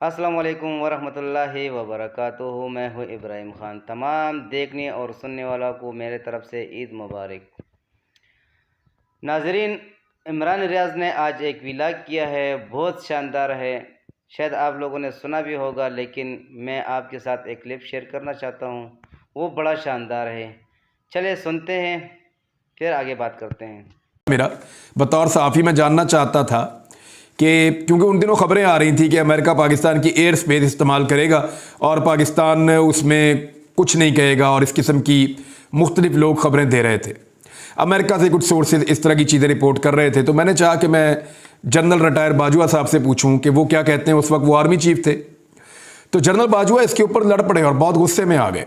अस्सलाम वालेकुम वरहमतुल्लाहि वबरकातुहू। मैं हूँ इब्राहिम ख़ान। तमाम देखने और सुनने वालों को मेरे तरफ़ से ईद मुबारक। नाज़रीन, इमरान रियाज़ ने आज एक व्लॉग किया है, बहुत शानदार है। शायद आप लोगों ने सुना भी होगा, लेकिन मैं आपके साथ एक क्लिप शेयर करना चाहता हूँ, वो बड़ा शानदार है। चलिए सुनते हैं, फिर आगे बात करते हैं। मेरा बतौर सहाफ़ी मैं जानना चाहता था कि क्योंकि उन दिनों खबरें आ रही थी कि अमेरिका पाकिस्तान की एयर स्पेस इस्तेमाल करेगा और पाकिस्तान उसमें कुछ नहीं कहेगा, और इस किस्म की मुख्तलिफ लोग खबरें दे रहे थे। अमेरिका से कुछ सोर्सेज इस तरह की चीज़ें रिपोर्ट कर रहे थे, तो मैंने चाहा कि मैं जनरल रिटायर बाजवा साहब से पूछूं कि वो क्या कहते हैं। उस वक्त वो आर्मी चीफ थे। तो जनरल बाजवा इसके ऊपर लड़ पड़े और बहुत गुस्से में आ गए,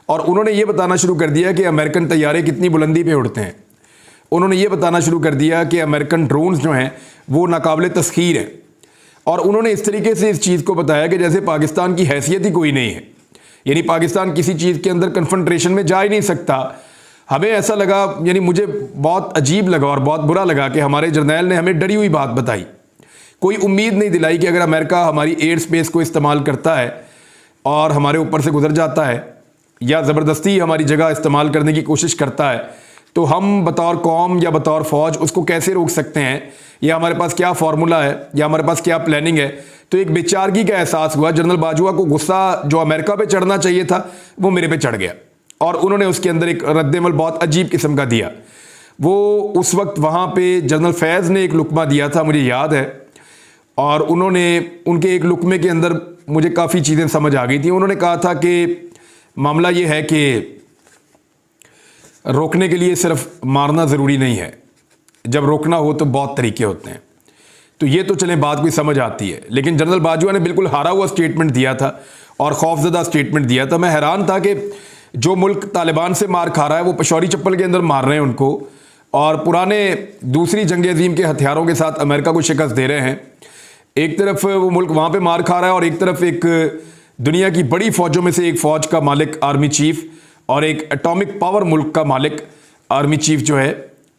और उन्होंने ये बताना शुरू कर दिया कि अमेरिकन तैयारे कितनी बुलंदी पे उड़ते हैं। उन्होंने ये बताना शुरू कर दिया कि अमेरिकन ड्रोन्स जो हैं वो नाकाबिले तस्खीर हैं, और उन्होंने इस तरीके से इस चीज़ को बताया कि जैसे पाकिस्तान की हैसियत ही कोई नहीं है, यानी पाकिस्तान किसी चीज़ के अंदर कन्फ्रंट्रेशन में जा ही नहीं सकता। हमें ऐसा लगा, यानी मुझे बहुत अजीब लगा और बहुत बुरा लगा कि हमारे जर्नैल ने हमें डरी हुई बात बताई। कोई उम्मीद नहीं दिलाई कि अगर अमेरिका हमारी एयर स्पेस को इस्तेमाल करता है और हमारे ऊपर से गुजर जाता है या ज़बरदस्ती हमारी जगह इस्तेमाल करने की कोशिश करता है, तो हम बतौर कौम या बतौर फ़ौज उसको कैसे रोक सकते हैं, या हमारे पास क्या फार्मूला है, या हमारे पास क्या प्लानिंग है। तो एक बेचारगी का एहसास हुआ। जनरल बाजवा को गुस्सा जो अमेरिका पे चढ़ना चाहिए था वो मेरे पे चढ़ गया, और उन्होंने उसके अंदर एक रद्दमल बहुत अजीब किस्म का दिया। वो उस वक्त वहाँ पे जनरल फैज़ ने एक लुकमा दिया था, मुझे याद है, और उन्होंने उनके एक लुकमे के अंदर मुझे काफ़ी चीज़ें समझ आ गई थी। उन्होंने कहा था कि मामला ये है कि रोकने के लिए सिर्फ मारना ज़रूरी नहीं है, जब रोकना हो तो बहुत तरीके होते हैं। तो ये तो चलें, बात कोई समझ आती है, लेकिन जनरल बाजवा ने बिल्कुल हारा हुआ स्टेटमेंट दिया था और खौफजदा स्टेटमेंट दिया था। मैं हैरान था कि जो मुल्क तालिबान से मार खा रहा है वो पेशौरी चप्पल के अंदर मार रहे हैं उनको, और पुराने दूसरी जंग अजीम के हथियारों के साथ अमेरिका को शिकस्त दे रहे हैं। एक तरफ वो मुल्क वहाँ पर मार खा रहा है, और एक तरफ एक दुनिया की बड़ी फ़ौजों में से एक फ़ौज का मालिक आर्मी चीफ और एक एटॉमिक पावर मुल्क का मालिक आर्मी चीफ जो है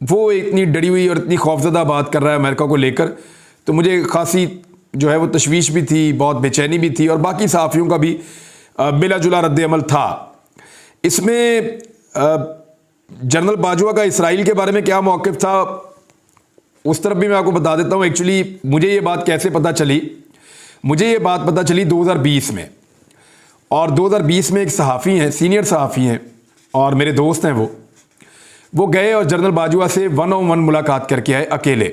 वो इतनी डरी हुई और इतनी खौफजदा बात कर रहा है अमेरिका को लेकर। तो मुझे खासी जो है वो तशवीश भी थी, बहुत बेचैनी भी थी, और बाकी सहाफ़ियों का भी मिला जुला रद्द अमल था। इसमें जनरल बाजवा का इसराइल के बारे में क्या मौक़िफ़ था, उस तरफ भी मैं आपको बता देता हूँ। एक्चुअली मुझे ये बात कैसे पता चली, मुझे ये बात पता चली 2020 में, और 2020 में एक सहाफ़ी हैं, सीनियर सहाफ़ी हैं और मेरे दोस्त हैं, वो गए और जनरल बाजवा से 1-on-1 मुलाकात करके आए अकेले।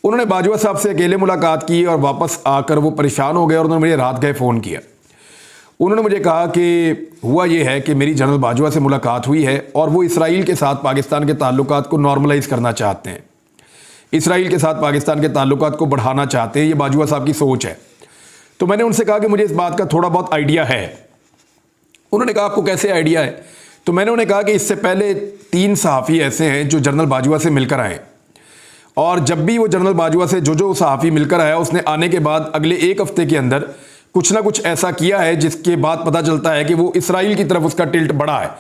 उन्होंने बाजवा साहब से अकेले मुलाकात की और वापस आकर वो परेशान हो गए, और उन्होंने मुझे रात गए फ़ोन किया। उन्होंने मुझे कहा कि हुआ ये है कि मेरी जनरल बाजवा से मुलाकात हुई है और वो इसराइल के साथ पाकिस्तान के ताल्लुकात को नॉर्मलाइज़ करना चाहते हैं, इसराइल के साथ पाकिस्तान के ताल्लुकात को बढ़ाना चाहते हैं। ये बाजवा साहब की सोच है। तो मैंने उनसे कहा कि मुझे इस बात का थोड़ा बहुत आइडिया है। उन्होंने कहा आपको कैसे आइडिया है? तो मैंने उन्हें कहा कि इससे पहले 3 सहाफ़ी ऐसे हैं जो जनरल बाजवा से मिलकर आए, और जब भी वो जनरल बाजवा से जो सहाफ़ी मिलकर आया, उसने आने के बाद अगले 1 हफ्ते के अंदर कुछ ना कुछ ऐसा किया है जिसके बाद पता चलता है कि वो इसराइल की तरफ उसका टिल्ट बढ़ा है,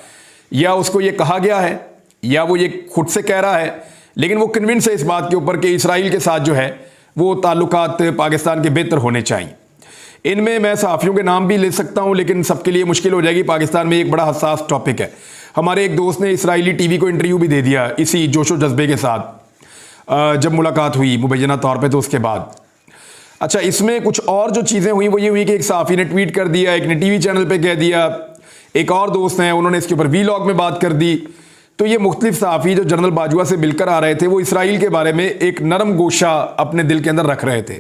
या उसको ये कहा गया है या वो ये खुद से कह रहा है, लेकिन वो कन्विंस है इस बात के ऊपर कि इसराइल के साथ जो है वो ताल्लुकात पाकिस्तान के बेहतर होने चाहिए। इनमें मैं सहाफ़ियों के नाम भी ले सकता हूं, लेकिन सबके लिए मुश्किल हो जाएगी। पाकिस्तान में एक बड़ा हसास टॉपिक है। हमारे एक दोस्त ने इसराइली टीवी को इंटरव्यू भी दे दिया इसी जोशो जज्बे के साथ जब मुलाकात हुई मुबैना तौर पे, तो उसके बाद अच्छा इसमें कुछ और जो चीज़ें हुई वो ये हुई कि एक सहाफ़ी ने ट्वीट कर दिया, एक ने टीवी चैनल पर कह दिया, एक और दोस्त हैं उन्होंने इसके ऊपर वीलॉग में बात कर दी। तो ये मुख्तलिफ सहाफ़ी जो जनरल बाजवा से मिलकर आ रहे थे वो इसराइल के बारे में एक नरम गोशा अपने दिल के अंदर रख रहे थे।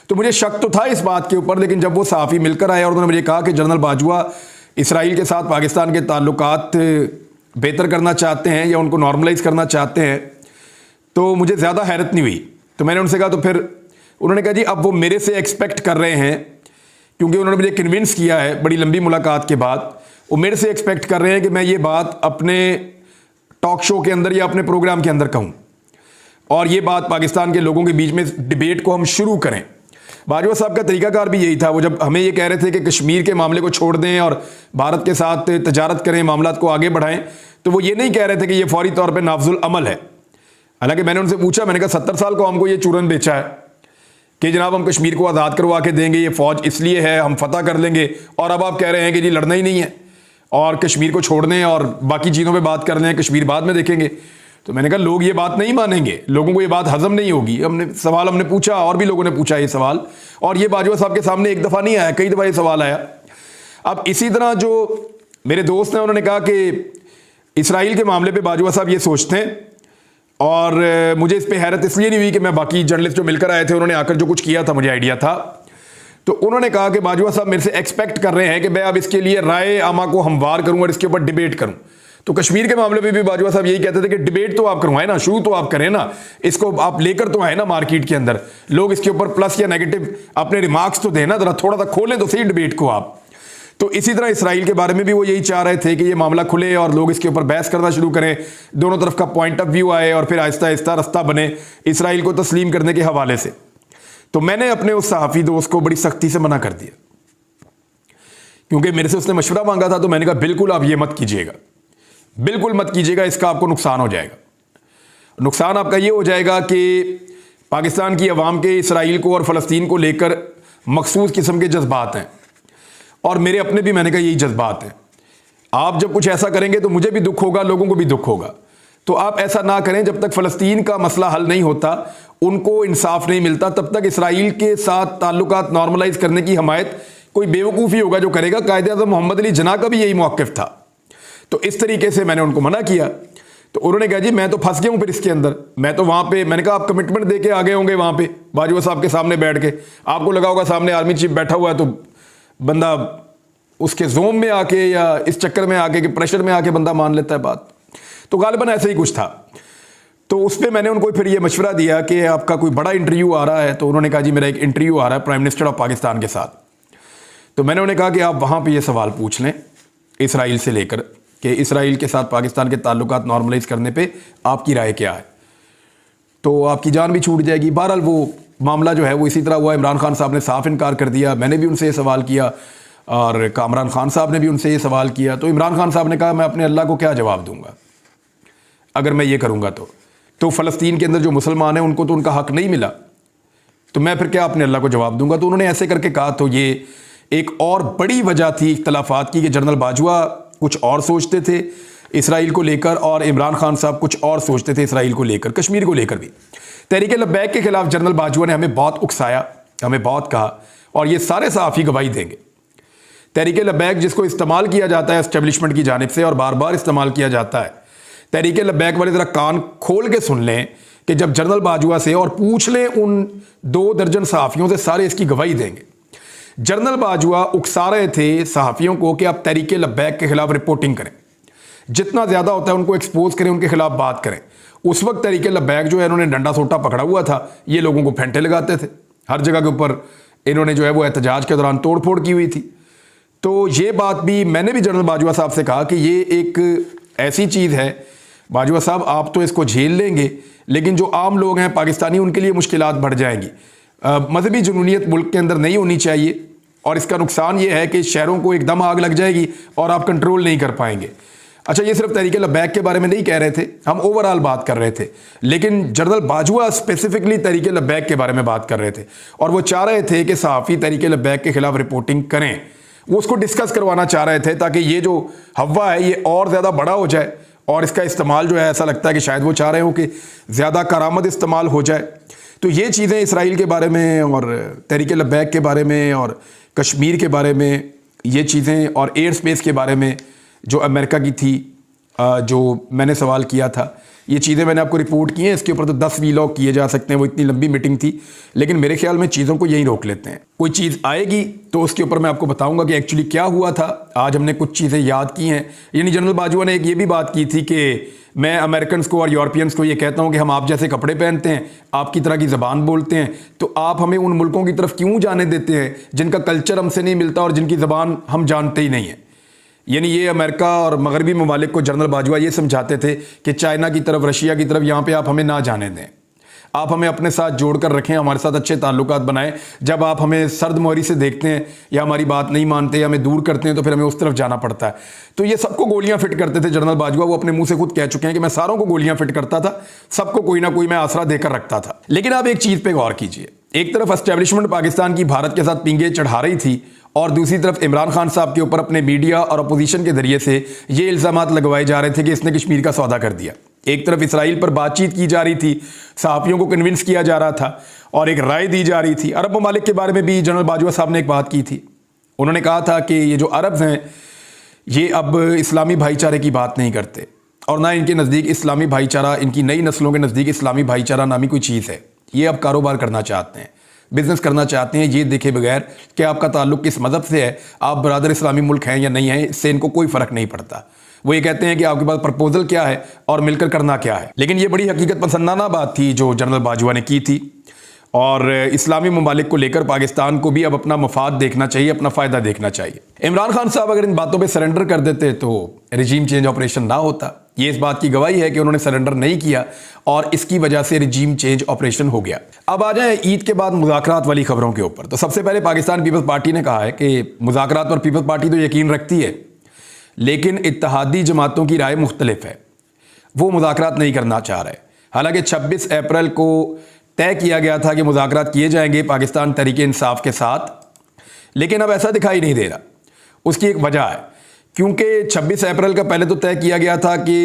तो मुझे शक तो था इस बात के ऊपर, लेकिन जब वो सहाफ़ी मिलकर आए और उन्होंने मुझे कहा कि जनरल बाजवा इसराइल के साथ पाकिस्तान के ताल्लुकात बेहतर करना चाहते हैं या उनको नॉर्मलाइज़ करना चाहते हैं, तो मुझे ज़्यादा हैरत नहीं हुई। तो मैंने उनसे कहा, तो फिर उन्होंने कहा जी अब वो मेरे से एक्सपेक्ट कर रहे हैं, क्योंकि उन्होंने मुझे कन्विंस किया है बड़ी लंबी मुलाकात के बाद, वो मेरे से एक्सपेक्ट कर रहे हैं कि मैं ये बात अपने टॉक शो के अंदर या अपने प्रोग्राम के अंदर कहूँ, और ये बात पाकिस्तान के लोगों के बीच में डिबेट को हम शुरू करें। बाजवा साहब का तरीकाकार भी यही था। वो जब हमें ये कह रहे थे कि कश्मीर के मामले को छोड़ दें और भारत के साथ तजारत करें, मामलात को आगे बढ़ाएं, तो वो ये नहीं कह रहे थे कि ये फौरी तौर पे नाफजुल अमल है। हालांकि मैंने उनसे पूछा, मैंने कहा 70 साल को हमको ये चूरन बेचा है, कि जनाब हम कश्मीर को आज़ाद करवा के देंगे, ये फ़ौज इसलिए है, हम फतह कर लेंगे, और अब आप कह रहे हैं कि जी लड़ना ही नहीं है और कश्मीर को छोड़ दें और बाकी चीज़ों पे बात कर लें, कश्मीर बाद में देखेंगे। तो मैंने कहा लोग ये बात नहीं मानेंगे, लोगों को ये बात हजम नहीं होगी। हमने पूछा और भी लोगों ने पूछा ये सवाल, और ये बाजवा साहब के सामने एक दफ़ा नहीं आया, कई दफ़ा ये सवाल आया। अब इसी तरह जो मेरे दोस्त हैं उन्होंने कहा कि इसराइल के मामले पे बाजवा साहब ये सोचते हैं, और मुझे इस पे हैरत इसलिए नहीं हुई कि मैं बाकी जर्नलिस्ट जो मिलकर आए थे उन्होंने आकर जो कुछ किया था मुझे आइडिया था। तो उन्होंने कहा कि बाजवा साहब मेरे से एक्सपेक्ट कर रहे हैं कि मैं अब इसके लिए राय आमा को हमवार करूं और इसके ऊपर डिबेट करूं। तो कश्मीर के मामले में भी बाजवा साहब यही कहते थे कि डिबेट तो आप करवाएं ना, शुरू तो आप करें ना, इसको आप लेकर तो आए ना मार्केट के अंदर, लोग इसके ऊपर प्लस या नेगेटिव अपने रिमार्क्स तो दें ना, जरा थोड़ा सा खोलें तो सही डिबेट को आप। तो इसी तरह इसराइल के बारे में भी वो यही चाह रहे थे कि ये मामला खुले और लोग इसके ऊपर बहस करना शुरू करें, दोनों तरफ का पॉइंट ऑफ व्यू आए और फिर आहिस्ता आहिस्ता रास्ता बने इसराइल को तस्लीम करने के हवाले से। तो मैंने अपने उस सहाफ़ी दोस्त को बड़ी सख्ती से मना कर दिया, क्योंकि मेरे से उसने मशवरा मांगा था। तो मैंने कहा बिल्कुल आप ये मत कीजिएगा, बिल्कुल मत कीजिएगा, इसका आपको नुकसान हो जाएगा। नुकसान आपका ये हो जाएगा कि पाकिस्तान की अवाम के इसराइल को और फ़लस्तीन को लेकर मखसूस किस्म के जज्बात हैं, और मेरे अपने भी, मैंने कहा यही जज्बात हैं। आप जब कुछ ऐसा करेंगे तो मुझे भी दुख होगा, लोगों को भी दुख होगा। तो आप ऐसा ना करें, जब तक फ़लस्तीन का मसला हल नहीं होता, उनको इंसाफ नहीं मिलता, तब तक इसराइल के साथ ताल्लुकात नॉर्मलाइज करने की हमायत कोई बेवकूफ़ी होगा जो करेगा। कायदे-आज़म मोहम्मद अली जिन्ना का भी यही मौक़िफ़ था। तो इस तरीके से मैंने उनको मना किया। तो उन्होंने कहा जी मैं तो फंस गया हूँ फिर इसके अंदर, मैं तो वहाँ पे, मैंने कहा आप कमिटमेंट दे के आ गए होंगे वहाँ पे बाजवा साहब के सामने बैठ के, आपको लगा होगा सामने आर्मी चीफ बैठा हुआ है तो बंदा उसके जोम में आके या इस चक्कर में आके कि प्रेशर में आके बंदा मान लेता है बात। तो गालिबन ऐसे ही कुछ था। तो उस पर मैंने उनको फिर ये मशवरा दिया कि आपका कोई बड़ा इंटरव्यू आ रहा है। तो उन्होंने कहा जी मेरा एक इंटरव्यू आ रहा है प्राइम मिनिस्टर ऑफ पाकिस्तान के साथ। तो मैंने उन्हें कहा कि आप वहाँ पे ये सवाल पूछ लें इसराइल से लेकर कि इसराइल के साथ पाकिस्तान के ताल्लुकात नॉर्मलाइज करने पे आपकी राय क्या है, तो आपकी जान भी छूट जाएगी। बहरहाल वो मामला जो है वो इसी तरह हुआ। इमरान खान साहब ने साफ इनकार कर दिया, मैंने भी उनसे ये सवाल किया और कामरान खान साहब ने भी उनसे ये सवाल किया। तो इमरान खान साहब ने कहा मैं अपने अल्लाह को क्या जवाब दूंगा अगर मैं ये करूँगा। तो फ़लस्तीन के अंदर जो मुसलमान हैं उनको तो उनका हक़ नहीं मिला, तो मैं फिर क्या अपने अल्लाह को जवाब दूंगा। तो उन्होंने ऐसे करके कहा। तो ये एक और बड़ी वजह थी इख्तलाफात की कि जनरल बाजवा कुछ और सोचते थे इसराइल को लेकर और इमरान खान साहब कुछ और सोचते थे इसराइल को लेकर, कश्मीर को लेकर भी। तहरीक लब्बैक के खिलाफ जनरल बाजवा ने हमें बहुत उकसाया, हमें बहुत कहा, और ये सारे सहाफ़ी गवाही देंगे। तहरीक लब्बैक जिसको इस्तेमाल किया जाता है एस्टेब्लिशमेंट की जानिब से और बार बार इस्तेमाल किया जाता है, तहरीक लब्बैक वाले ज़रा कान खोल के सुन लें कि जब जनरल बाजवा से और पूछ लें उन 2 दर्जन सहाफ़ियों से, सारे इसकी गवाही देंगे। जनरल बाजवा उकसा रहे थे सहाफ़ियों को कि आप तहरीक लब्बैक के खिलाफ रिपोर्टिंग करें, जितना ज़्यादा होता है उनको एक्सपोज करें, उनके खिलाफ बात करें। उस वक्त तहरीक लब्बैक जो है इन्होंने डंडा सोटा पकड़ा हुआ था, ये लोगों को फेंटे लगाते थे, हर जगह के ऊपर इन्होंने जो है वो एहतजाज के दौरान तोड़ फोड़ की हुई थी। तो ये बात भी मैंने भी जनरल बाजवा साहब से कहा कि ये एक ऐसी चीज़ है बाजवा साहब, आप तो इसको झेल लेंगे, लेकिन जो आम लोग हैं पाकिस्तानी उनके लिए मुश्किलात बढ़ जाएंगी। मजहबी जुनूनियत मुल्क के अंदर नहीं होनी चाहिए, और इसका नुकसान ये है कि शहरों को एकदम आग लग जाएगी और आप कंट्रोल नहीं कर पाएंगे। अच्छा, ये सिर्फ तहरीक लब्बैक के बारे में नहीं कह रहे थे, हम ओवरऑल बात कर रहे थे, लेकिन जनरल बाजवा स्पेसिफिकली तहरीक लब्बैक के बारे में बात कर रहे थे और वो चाह रहे थे कि सहाफ़ी तहरीक लब्बैक के खिलाफ रिपोर्टिंग करें। वो उसको डिस्कस करवाना चाह रहे थे ताकि ये जो हवा है ये और ज़्यादा बड़ा हो जाए, और इसका इस्तेमाल जो है ऐसा लगता है कि शायद वो चाह रहे हो कि ज़्यादा कारामद इस्तेमाल हो जाए। तो ये चीज़ें इसराइल के बारे में और तहरीक लब्बैक के बारे में और कश्मीर के बारे में, ये चीज़ें और एयर स्पेस के बारे में जो अमेरिका की थी, जो मैंने सवाल किया था, ये चीज़ें मैंने आपको रिपोर्ट की हैं। इसके ऊपर तो 10 वीलॉग किए जा सकते हैं, वो इतनी लंबी मीटिंग थी, लेकिन मेरे ख्याल में चीज़ों को यहीं रोक लेते हैं। कोई चीज़ आएगी तो उसके ऊपर मैं आपको बताऊंगा कि एक्चुअली क्या हुआ था। आज हमने कुछ चीज़ें याद की हैं। यानी जनरल बाजवा ने एक ये भी बात की थी कि मैं अमेरिकन को और यूरोपियंस को ये कहता हूँ कि हम आप जैसे कपड़े पहनते हैं, आपकी तरह की ज़बान बोलते हैं, तो आप हमें उन मुल्कों की तरफ क्यों जाने देते हैं जिनका कल्चर हमसे नहीं मिलता और जिनकी ज़बान हम जानते ही नहीं हैं। यानी ये अमेरिका और मगरबी ममालिक को जनरल बाजवा ये समझाते थे कि चाइना की तरफ, रशिया की तरफ, यहाँ पे आप हमें ना जाने दें, आप हमें अपने साथ जोड़कर रखें, हमारे साथ अच्छे ताल्लुकात बनाएं। जब आप हमें सर्द मोहरी से देखते हैं या हमारी बात नहीं मानते या हमें दूर करते हैं तो फिर हमें उस तरफ जाना पड़ता है। तो ये सबको गोलियां फिट करते थे जनरल बाजवा। वो अपने मुंह से खुद कह चुके हैं कि मैं सारों को गोलियां फिट करता था, सबको कोई ना कोई मैं आसरा देकर रखता था। लेकिन आप एक चीज़ पे गौर कीजिए, एक तरफ एस्टेब्लिशमेंट पाकिस्तान की भारत के साथ पींगे चढ़ा रही थी और दूसरी तरफ इमरान खान साहब के ऊपर अपने मीडिया और अपोजिशन के जरिए से ये इल्ज़ामात लगवाए जा रहे थे कि इसने कश्मीर का सौदा कर दिया। एक तरफ इसराइल पर बातचीत की जा रही थी, सहाफ़ियों को कन्विंस किया जा रहा था और एक राय दी जा रही थी। अरब ममालिक के बारे में भी जनरल बाजवा साहब ने एक बात की थी। उन्होंने कहा था कि ये जो अरब हैं ये अब इस्लामी भाईचारे की बात नहीं करते और ना इनके नज़दीक इस्लामी भाईचारा, इनकी नई नस्लों के नज़दीक इस्लामी भाईचारा नामी कोई चीज़ है। ये अब कारोबार करना चाहते हैं, बिजनेस करना चाहते हैं, ये देखे बगैर कि आपका ताल्लुक किस मज़हब से है, आप बरादर इस्लामी मुल्क हैं या नहीं हैं, इससे इनको कोई फ़र्क नहीं पड़ता। वो ये कहते हैं कि आपके पास प्रपोजल क्या है और मिलकर करना क्या है। लेकिन ये बड़ी हकीकत पसंदाना बात थी जो जनरल बाजवा ने की थी और इस्लामी ममालिक को लेकर पाकिस्तान को भी अब अपना मफाद देखना चाहिए, अपना फ़ायदा देखना चाहिए। इमरान खान साहब अगर इन बातों पे सरेंडर कर देते तो रिजीम चेंज ऑपरेशन ना होता। ये इस बात की गवाही है कि उन्होंने सरेंडर नहीं किया और इसकी वजह से रिजीम चेंज ऑपरेशन हो गया। अब आ जाए ईद के बाद मुज़ाकरात वाली खबरों के ऊपर। तो सबसे पहले पाकिस्तान पीपल्स पार्टी ने कहा है कि मुज़ाकरात पर पीपल्स पार्टी तो यकीन रखती है, लेकिन इत्तेहादी जमातों की राय मुख्तलिफ है, वो मुज़ाकरात नहीं करना चाह रहे। हालांकि 26 अप्रैल को तय किया गया था कि मुज़ाकरात किए जाएंगे पाकिस्तान तहरीक-ए-इंसाफ के साथ, लेकिन अब ऐसा दिखाई नहीं दे रहा। उसकी एक वजह है, क्योंकि 26 अप्रैल का पहले तो तय किया गया था कि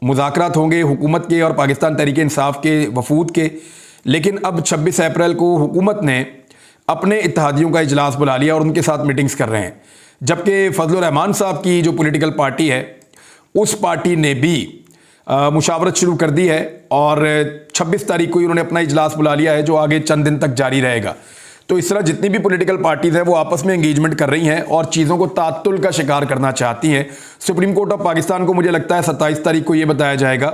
मुज़ाकरात होंगे हुकूमत के और पाकिस्तान तहरीक-ए-इंसाफ के वफूद के, लेकिन अब 26 अप्रैल को हुकूमत ने अपने इत्तेहादियों का इजलास बुला लिया और उनके साथ मीटिंग्स कर रहे हैं। जबकि फजलुर रहमान साहब की जो पॉलिटिकल पार्टी है उस पार्टी ने भी मुशावरत शुरू कर दी है और 26 तारीख को ही उन्होंने अपना इजलास बुला लिया है जो आगे चंद दिन तक जारी रहेगा। तो इस तरह जितनी भी पॉलिटिकल पार्टीज़ हैं वो आपस में एंगेजमेंट कर रही हैं और चीज़ों को तातुल का शिकार करना चाहती हैं। सुप्रीम कोर्ट ऑफ पाकिस्तान को मुझे लगता है 27 तारीख को ये बताया जाएगा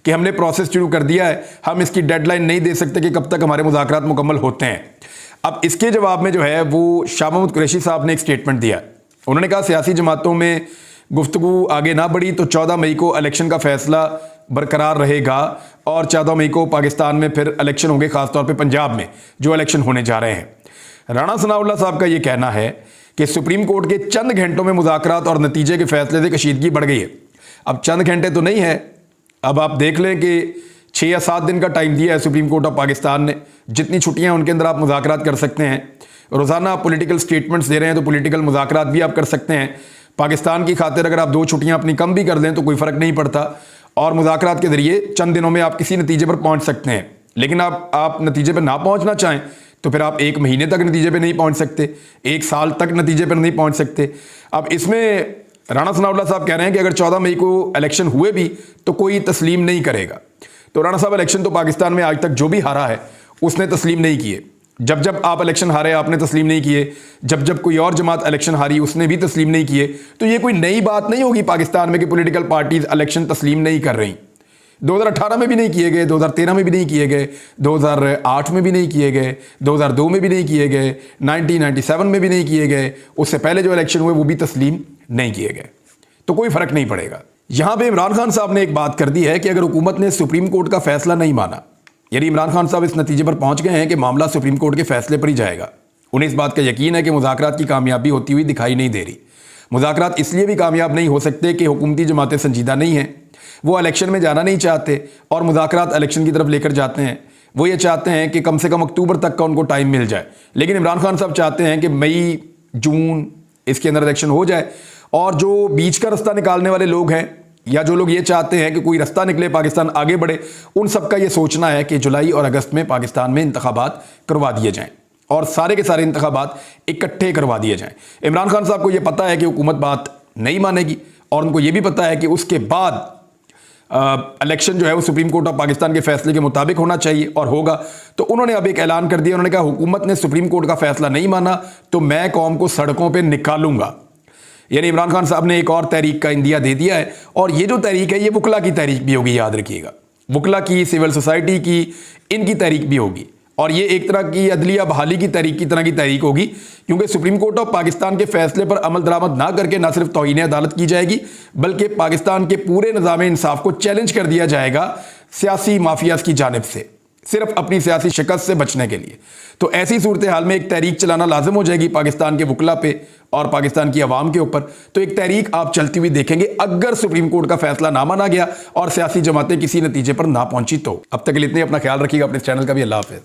कि हमने प्रोसेस शुरू कर दिया है, हम इसकी डेडलाइन नहीं दे सकते कि कब तक हमारे मुज़ाकरात मुकम्मल होते हैं। अब इसके जवाब में जो है वो शाह महमूद कुरैशी साहब ने एक स्टेटमेंट दिया। उन्होंने कहा सियासी जमातों में गुफ्तगू आगे ना बढ़ी तो 14 मई को इलेक्शन का फैसला बरकरार रहेगा और 14 मई को पाकिस्तान में फिर इलेक्शन होंगे, खासतौर पे पंजाब में जो इलेक्शन होने जा रहे हैं। राणा सनाउल्लाह साहब का ये कहना है कि सुप्रीम कोर्ट के चंद घंटों में मुज़ाकरात और नतीजे के फैसले से कशीदगी बढ़ गई है। अब चंद घंटे तो नहीं है, अब आप देख लें कि 6 या 7 दिन का टाइम दिया है सुप्रीम कोर्ट ऑफ पाकिस्तान ने। जितनी छुट्टियाँ उनके अंदर आप मुज़ाकरात कर सकते हैं। रोज़ाना आप पॉलिटिकल स्टेटमेंट्स दे रहे हैं तो पॉलिटिकल मुज़ाकरात भी आप कर सकते हैं। पाकिस्तान की खातिर अगर आप 2 छुट्टियाँ अपनी कम भी कर दें तो कोई फ़र्क नहीं पड़ता और मुज़ाकरात के ज़रिए चंद दिनों में आप किसी नतीजे पर पहुँच सकते हैं। लेकिन आप नतीजे पर ना पहुँचना चाहें तो फिर आप 1 महीने तक नतीजे पे नहीं पहुँच सकते, 1 साल तक नतीजे पर नहीं पहुँच सकते। अब इसमें राणा सनाउल्लाह साहब कह रहे हैं कि अगर 14 मई को इलेक्शन हुए भी तो कोई तस्लीम नहीं करेगा। तो राणा साहब इलेक्शन तो पाकिस्तान में आज तक जो भी हारा है उसने तस्लीम नहीं किए। जब जब आप इलेक्शन हारे आपने तस्लीम नहीं किए, जब जब कोई और जमात इलेक्शन हारी उसने भी तस्लीम नहीं किए। तो ये कोई नई बात नहीं होगी पाकिस्तान में कि पॉलिटिकल पार्टीज इलेक्शन तस्लीम नहीं कर रही। 2018 में भी नहीं किए गए, 2013 में भी नहीं किए गए, 2008 में भी नहीं किए गए, 2002 में भी नहीं किए गए, 1997 में भी नहीं किए गए। उससे पहले जो इलेक्शन हुए वो भी तस्लीम नहीं किए गए। तो कोई फ़र्क नहीं पड़ेगा। यहाँ पे इमरान खान साहब ने एक बात कर दी है कि अगर हुकूमत ने सुप्रीम कोर्ट का फैसला नहीं माना, यानी इमरान खान साहब इस नतीजे पर पहुंच गए हैं कि मामला सुप्रीम कोर्ट के फैसले पर ही जाएगा। उन्हें इस बात का यकीन है कि मुज़ाकरात की कामयाबी होती हुई दिखाई नहीं दे रही। मुज़ाकरात इसलिए भी कामयाब नहीं हो सकते कि हुकूमती जमातें संजीदा नहीं हैं, वो इलेक्शन में जाना नहीं चाहते और मुज़ाकरात इलेक्शन की तरफ लेकर जाते हैं। वो ये चाहते हैं कि कम से कम अक्टूबर तक का उनको टाइम मिल जाए, लेकिन इमरान खान साहब चाहते हैं कि मई जून इसके अंदर इलेक्शन हो जाए। और जो बीच का रास्ता निकालने वाले लोग हैं या जो लोग ये चाहते हैं कि कोई रास्ता निकले, पाकिस्तान आगे बढ़े, उन सबका ये सोचना है कि जुलाई और अगस्त में पाकिस्तान में इंतखाबात करवा दिए जाएं और सारे के सारे इंतखाबात इकट्ठे करवा दिए जाएं। इमरान खान साहब को ये पता है कि हुकूमत बात नहीं मानेगी और उनको ये भी पता है कि उसके बाद इलेक्शन जो है वो सुप्रीम कोर्ट ऑफ पाकिस्तान के फैसले के मुताबिक होना चाहिए और होगा। तो उन्होंने अब एक ऐलान कर दिया। उन्होंने कहा हुकूमत ने सुप्रीम कोर्ट का फैसला नहीं माना तो मैं कौम को सड़कों पर निकालूंगा। यानी इमरान खान साहब ने एक और तहरीक का इंदिया दे दिया है और ये जो तहरीक है ये वकला की तहरीक भी होगी, याद रखिएगा। वकला की, सिविल सोसाइटी की, इनकी तहरीक भी होगी और ये एक तरह की अदलिया बहाली की तहरीक की तरह की तहरीक होगी, क्योंकि सुप्रीम कोर्ट ऑफ पाकिस्तान के फैसले पर अमल दरामद ना करके न सिर्फ तौहीन अदालत की जाएगी बल्कि पाकिस्तान के पूरे निज़ाम इंसाफ को चैलेंज कर दिया जाएगा सियासी माफियाज की जानिब से, सिर्फ अपनी सियासी शिकस्त से बचने के लिए। तो ऐसी सूरत हाल में एक तहरीक चलाना लाजिम हो जाएगी पाकिस्तान के वकला पे और पाकिस्तान की आवाम के ऊपर। तो एक तहरीक आप चलती हुई देखेंगे अगर सुप्रीम कोर्ट का फैसला ना माना गया और सियासी जमातें किसी नतीजे पर ना पहुंची तो। अब तक के लिए इतने, अपना ख्याल रखिएगा, अपने चैनल का भी। अल्लाह हाफ़िज़।